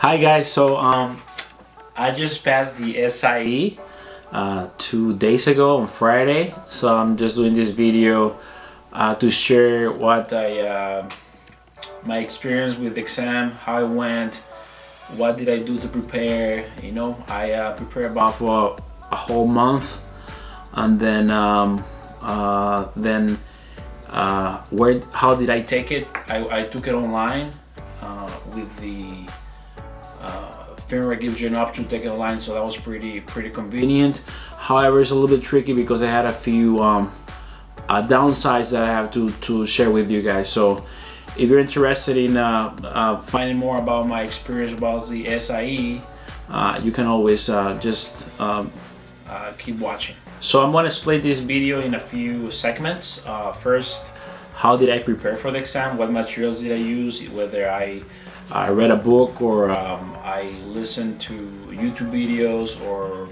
Hi guys, so I just passed the SIE 2 days ago on Friday, so I'm just doing this video to share what my experience with the exam, how it went, what did I do to prepare. I prepared about for a whole month, and then how did I take it? I took it online with the firmware gives you an option to take it online, so that was pretty convenient. However, it's a little bit tricky because I had a few downsides that I have to share with you guys. So if you're interested in finding more about my experience about the SIE, you can always just keep watching. So I'm going to split this video in a few segments. First, how did I prepare for the exam? What materials did I use? Whether I read a book or I listened to YouTube videos, or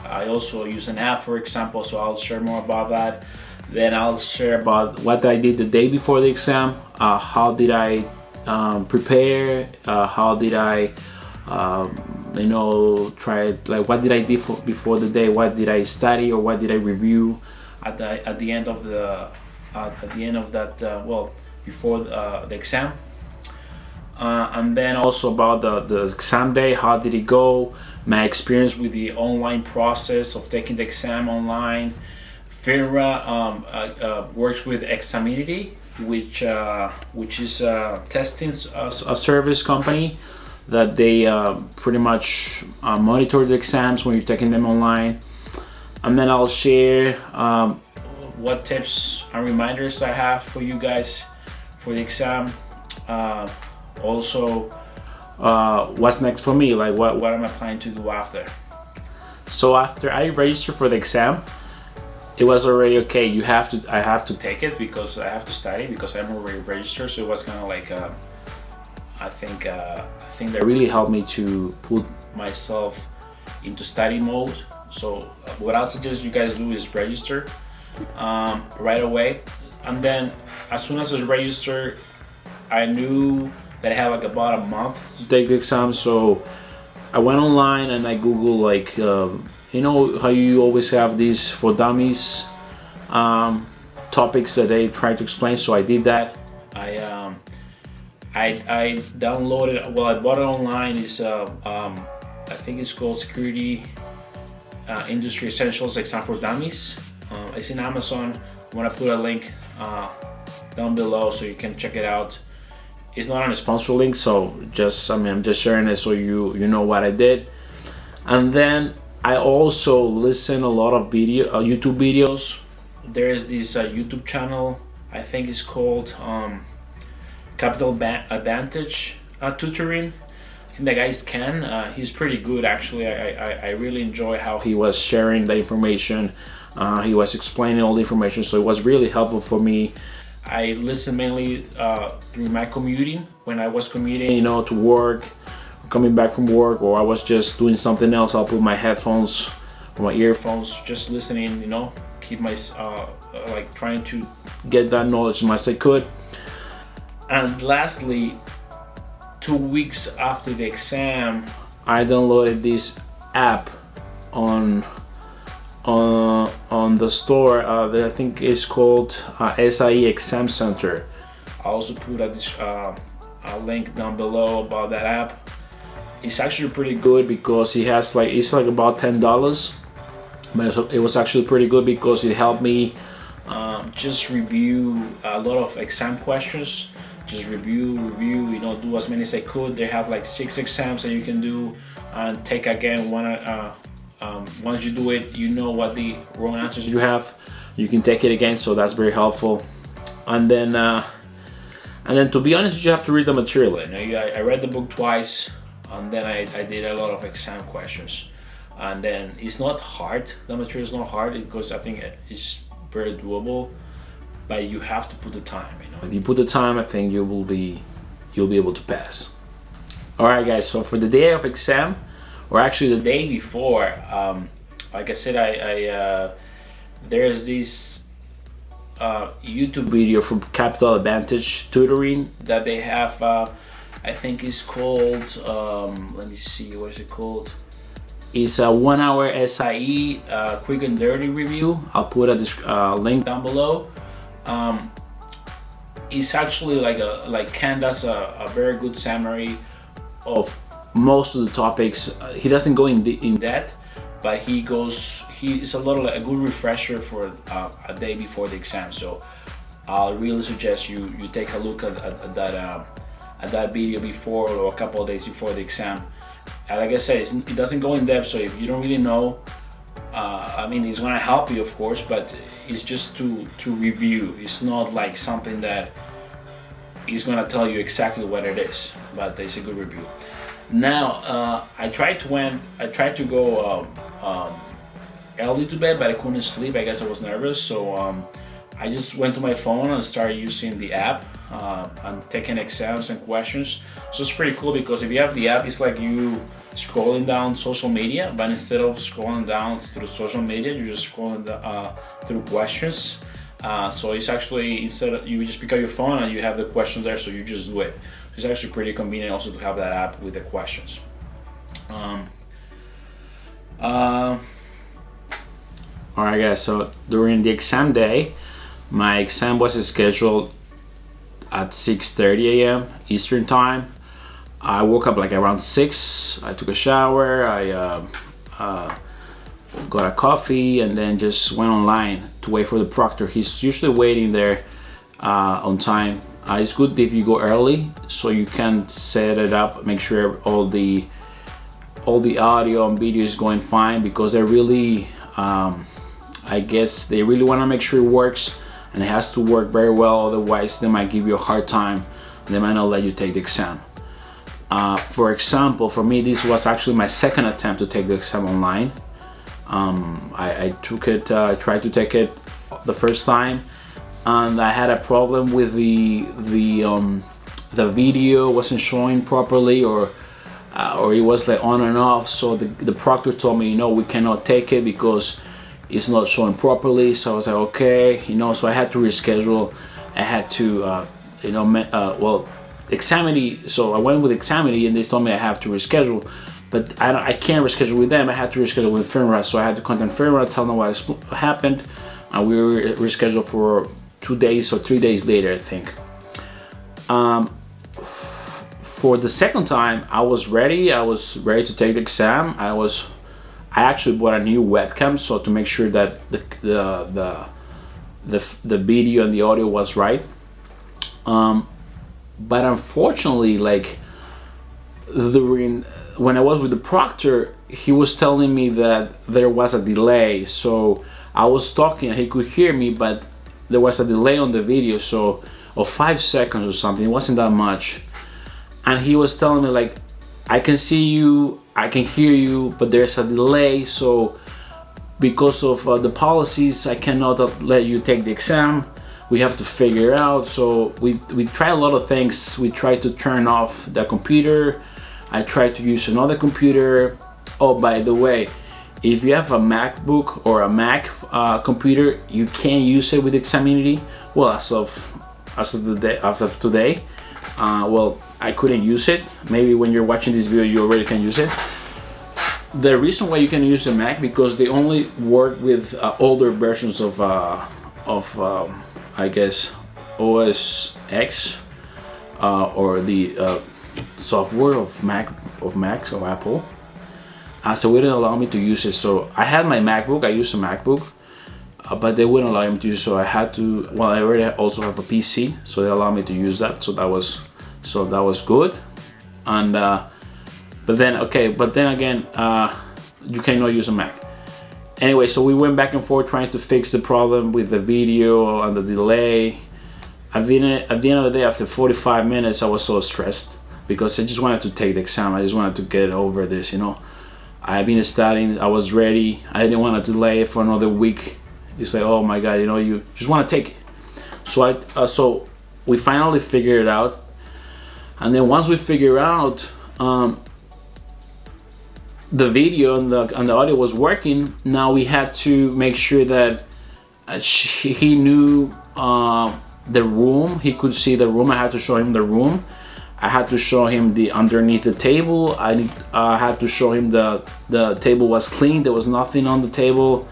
I also use an app, for example. So I'll share more about that. Then I'll share about what I did the day before the exam. How did I prepare? How did I try, like, what did I do before the day? What did I study, or what did I review at the end of that before the exam? And then also about the exam day, how did it go, my experience with the online process of taking the exam online. FINRA works with Examity, which is a testing a service company that they pretty much monitor the exams when you're taking them online. And then I'll share what tips and reminders I have for you guys for the exam. Also, what's next for me, like what am I planning to do after. So after I registered for the exam, it was already okay. I have to take it because I have to study, because I'm already registered. So it was kind of like I think that really helped me to put myself into study mode. So what I'll suggest you guys do is register right away. And then as soon as I registered, I knew that I had like about a month to take the exam. So I went online and I Googled, like, how you always have these for Dummies topics that they try to explain. So I did that. I downloaded, I bought it online. It's I think it's called Security Industry Essentials Exam for Dummies. It's in Amazon. I'm gonna put a link down below so you can check it out. It's not on a sponsor link, so I'm just sharing it so you know what I did. And then I also listen a lot of YouTube videos. There is this YouTube channel, I think it's called Capital Advantage Tutoring. I think the guy is Ken. He's pretty good, actually. I really enjoy how he was sharing the information. He was explaining all the information, so it was really helpful for me. I listen mainly during my commuting, when I was commuting, to work, coming back from work, or I was just doing something else. I'll put my headphones or my earphones, just listening, keep my like trying to get that knowledge as much as I could. And lastly, 2 weeks after the exam, I downloaded this app on the store that I think is called SIE Exam Center. I also put a link down below about that app. It's actually pretty good because it's like about $10, but it was actually pretty good because it helped me just review a lot of exam questions. Just review, do as many as I could. They have like 6 exams that you can do and take again one. Once you do it, you know what the wrong answers you have. You can take it again, so that's very helpful. And then to be honest, you have to read the material. I read the book twice, and then I did a lot of exam questions. And then it's not hard. The material is not hard because I think it's very doable. But you have to put the time. If you put the time, I think you'll be able to pass. All right, guys. So for the day of exam, or actually the day before, like I said, there's this YouTube video from Capital Advantage Tutoring that they have I think it's called, let me see, what is it called? It's a 1 hour SIE quick and dirty review. I'll put a link down below. It's actually like Ken does a very good summary of most of the topics. He doesn't go in depth, but he's a little a good refresher for a day before the exam. So I'll really suggest you take a look at that video before, or a couple of days before the exam. And like I said, it doesn't go in depth, so if you don't really know, I mean, it's gonna help you, of course, but it's just to review. It's not like something that is gonna tell you exactly what it is, but it's a good review. Now, I tried to go early to bed, but I couldn't sleep. I guess I was nervous, so I just went to my phone and started using the app and taking exams and questions. So it's pretty cool, because if you have the app, it's like you scrolling down social media, but instead of scrolling down through social media, you're just scrolling through questions. So it's actually, instead of, you just pick up your phone and you have the questions there, so you just do it. It's actually pretty convenient also to have that app with the questions. Alright guys, so during the exam day, my exam was scheduled at 6:30 a.m. Eastern time. I woke up like around 6. I took a shower, I got a coffee, and then just went online to wait for the proctor. He's usually waiting there on time. It's good if you go early, so you can set it up, make sure all the audio and video is going fine, because they're really, I guess they really want to make sure it works, and it has to work very well, otherwise they might give you a hard time. They might not let you take the exam. For example, for me, this was actually my second attempt to take the exam online. I tried to take it the first time, and I had a problem with the video wasn't showing properly, or it was like on and off. So the proctor told me, we cannot take it because it's not showing properly. So I was like, okay, so I had to reschedule. I had to, Examity. So I went with Examity, and they told me I have to reschedule, but I can't reschedule with them. I had to reschedule with FINRA. So I had to contact FINRA, tell them what happened, and we were rescheduled for 2 days or 3 days later, I think. For the second time, I was ready. I was ready to take the exam. I actually bought a new webcam, so to make sure that the video and the audio was right. But unfortunately, like when I was with the proctor, he was telling me that there was a delay. So I was talking, he could hear me, but there was a delay on the video, so of 5 seconds or something. It wasn't that much. And he was telling me, like, I can see you, I can hear you, but there's a delay. So because of the policies, I cannot let you take the exam. We have to figure it out. So we tried a lot of things. We tried to turn off the computer. I tried to use another computer. Oh, by the way, if you have a MacBook or a Mac computer, you can't use it with Examity. Well, as of today, well, I couldn't use it. Maybe when you're watching this video, you already can use it. The reason why you can use a Mac, because they only work with older versions of I guess OS X or the software of Macs or Apple. So it didn't allow me to use it. So I had my MacBook. I used a MacBook, but they wouldn't allow me to use. So I had to. Well, I already also have a PC, so they allowed me to use that. So that was good. And but then again, you cannot use a Mac. Anyway, so we went back and forth trying to fix the problem with the video and the delay. At the end of the day, after 45 minutes, I was so stressed because I just wanted to take the exam. I just wanted to get over this, I've been studying, I was ready. I didn't want to delay it for another week. It's like, oh my God, you just want to take it. So so we finally figured it out. And then once we figured out the video and the audio was working, now we had to make sure that he knew the room. He could see the room. I had to show him the room. I had to show him the underneath the table. I had to show him the table was clean. There was nothing on the table.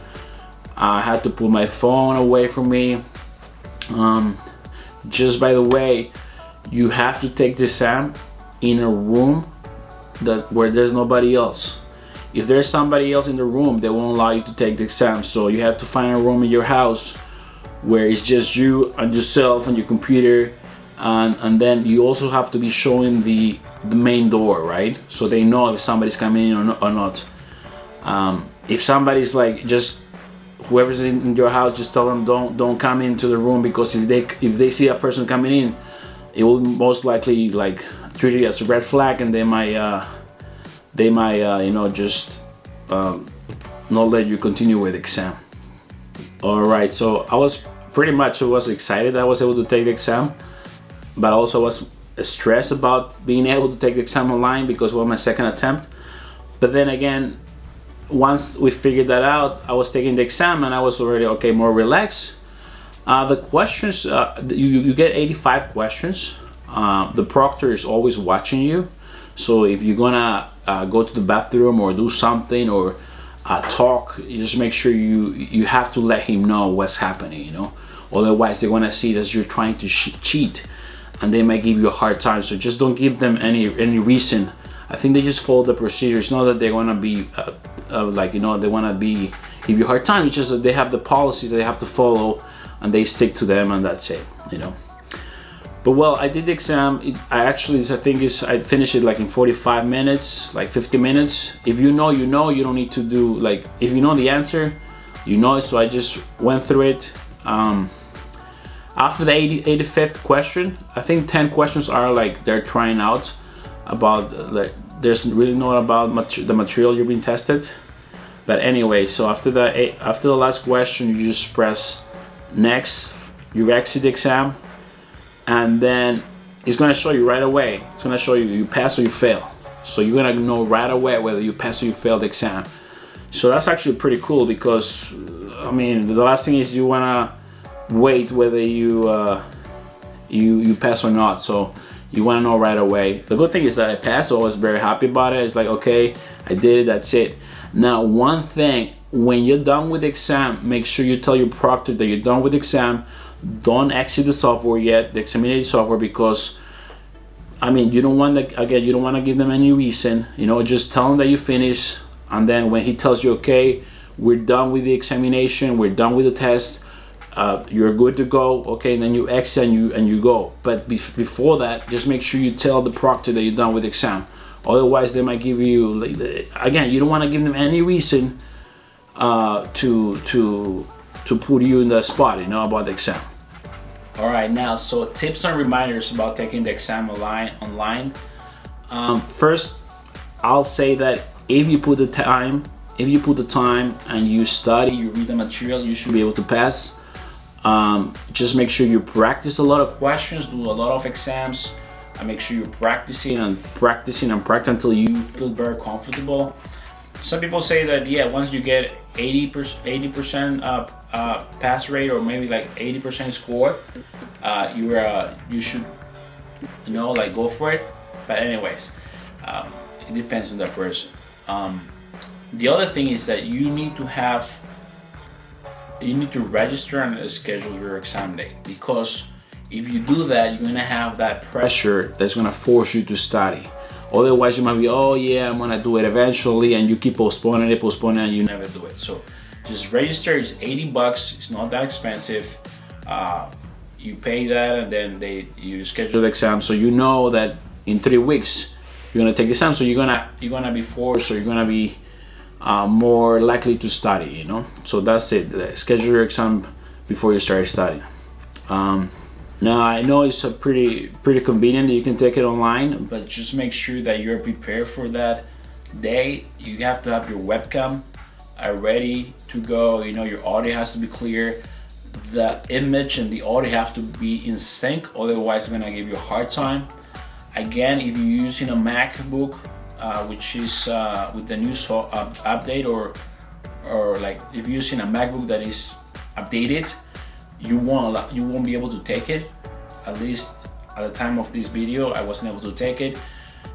I had to put my phone away from me. Just by the way, you have to take the exam in a room where there's nobody else. If there's somebody else in the room, they won't allow you to take the exam. So you have to find a room in your house where it's just you and yourself and your computer, and then you also have to be showing the main door, right? So they know if somebody's coming in or not. If somebody's like, just whoever's in your house, just tell them don't come into the room, because if they see a person coming in, it will most likely like treat it as a red flag, and they might just not let you continue with the exam. All right, so I was excited that I was able to take the exam, but also was stressed about being able to take the exam online because it was my second attempt. But then again, once we figured that out, I was taking the exam and I was already okay, more relaxed. The questions, you get 85 questions. The proctor is always watching you. So if you're gonna go to the bathroom or do something or talk, you just make sure you have to let him know what's happening, you know. Otherwise, they're gonna see that you're trying to cheat, and they might give you a hard time. So just don't give them any reason. I think they just follow the procedure. It's not that they're gonna be they wanna give you a hard time. It's just that they have the policies that they have to follow, and they stick to them, and that's it, you know. But well, I did the exam. I finished it like in 45 minutes, like 50 minutes. If you know, you know. You don't need to do like, if you know the answer, you know it. So I just went through it. After the 85th question, I think 10 questions are like they're trying out about like there's really not about the material you're being tested. But anyway, so after the last question, you just press next. You exit the exam. And then it's gonna show you right away. It's gonna show you pass or you fail. So you're gonna know right away whether you pass or you fail the exam. So that's actually pretty cool, because I mean, the last thing is you wanna wait whether you pass or not. So you wanna know right away. The good thing is that I passed, so I was very happy about it. It's like, okay, I did it, that's it. Now, one thing, when you're done with the exam, make sure you tell your proctor that you're done with the exam. Don't exit the software yet, the Examity software, because I mean, you don't want to give them any reason, you know. Just tell them that you finished, and then when he tells you, okay, we're done with the examination, we're done with the test, you're good to go, okay, and then you exit and you go. But before that, just make sure you tell the proctor that you're done with the exam. Otherwise, they might give you, again, you don't want to give them any reason to put you in the spot, you know, about the exam. All right, now, so tips and reminders about taking the exam online. First, I'll say that if you put the time and you study, you read the material, you should be able to pass. Just make sure you practice a lot of questions, do a lot of exams, and make sure you're practicing until you feel very comfortable. Some people say that, yeah, once you get 80% pass rate, or maybe like 80% score, you should, you know, like go for it. But anyways, it depends on that person. The other thing is that you need to register and schedule your exam date, because if you do that, you're gonna have that pressure that's gonna force you to study. Otherwise, you might be, oh yeah, I'm gonna do it eventually, and you keep postponing it, and you never do it. So just register. It's $80. It's not that expensive. You pay that, and then you schedule the exam. So you know that in 3 weeks you're gonna take the exam. So you're gonna be forced, or you're gonna be more likely to study. You know. So that's it. Schedule your exam before you start studying. Now, I know it's a pretty convenient that you can take it online, but just make sure that you're prepared for that day. You have to have your webcam ready to go. You know, your audio has to be clear. The image and the audio have to be in sync, otherwise it's gonna give you a hard time. Again, if you're using a MacBook, which is with the new update, or like if you're using a MacBook that is updated, you won't be able to take it. At least at the time of this video, I wasn't able to take it.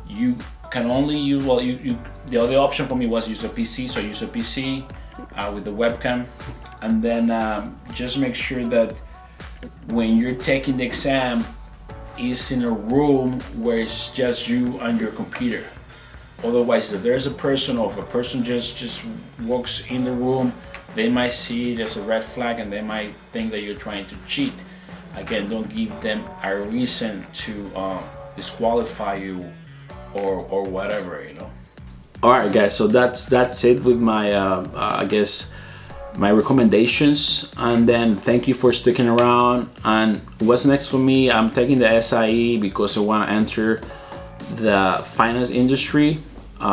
You can only use, well, the other option for me was use a PC, so I use a PC with the webcam, and then just make sure that when you're taking the exam, it's in a room where it's just you and your computer. Otherwise, if there's a person, or if a person just walks in the room, they might see it as a red flag and they might think that you're trying to cheat. Again, don't give them a reason to disqualify you or whatever, you know. All right, guys, so that's it with my I guess my recommendations. And then thank you for sticking around. And what's next for me? I'm taking the SIE because I want to enter the finance industry.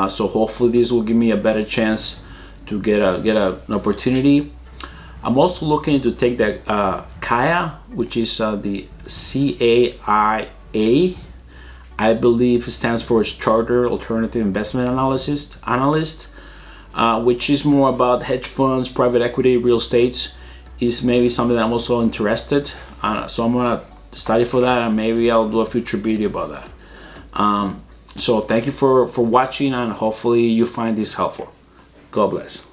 So hopefully this will give me a better chance to get an opportunity. I'm also looking to take the CAIA, which is the CAIA. I believe it stands for Chartered Alternative Investment Analyst, which is more about hedge funds, private equity, real estate. Is maybe something that I'm also interested. So I'm gonna study for that, and maybe I'll do a future video about that. So thank you for watching, and hopefully you find this helpful. God bless.